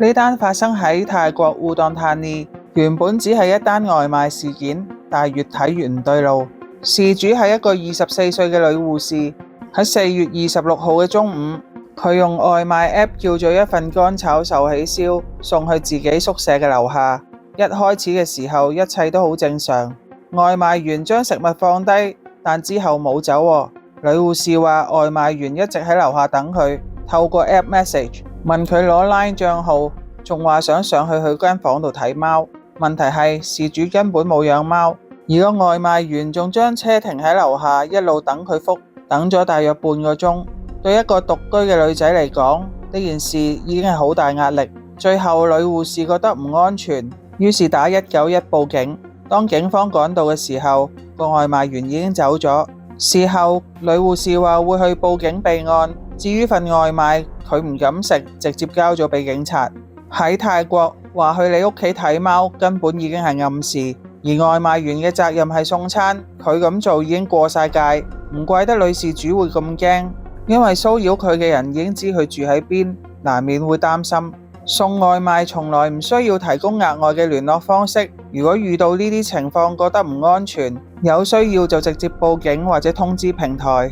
呢單發生喺泰國烏當塔尼，原本只係一單外賣事件，但係越睇越唔對路。事主係一個24歲嘅女護士，喺4月26號嘅中午，佢用外賣 app 叫咗一份乾炒壽喜燒送去自己宿舍嘅樓下。一開始嘅時候，一切都好正常，外賣員將食物放低，但之後冇走喎。女護士話外賣員一直喺樓下等佢，透過 app message 問佢攞 Line 帳號，仲話想上去佢間房度睇貓。問題係事主根本冇養貓，而個外賣員仲將車停喺樓下，一路等佢覆，等咗大約半個鐘。對一個獨居嘅女仔嚟講，呢件事已經係好大壓力。最後女護士覺得唔安全，於是打191報警。當警方趕到嘅時候，個外賣員已經走咗。事後女護士話會去報警備案，至於份外賣佢唔敢食，直接交咗俾警察。喺泰國話去你屋企睇貓根本已經係暗示，而外賣員嘅責任係送餐，佢咁做已經過晒界，唔怪得女事主會咁驚，因為騷擾佢嘅人已經知佢住喺邊，難免會擔心。送外賣從來唔需要提供額外嘅聯絡方式，如果遇到呢啲情況覺得唔安全，有需要就直接報警或者通知平台。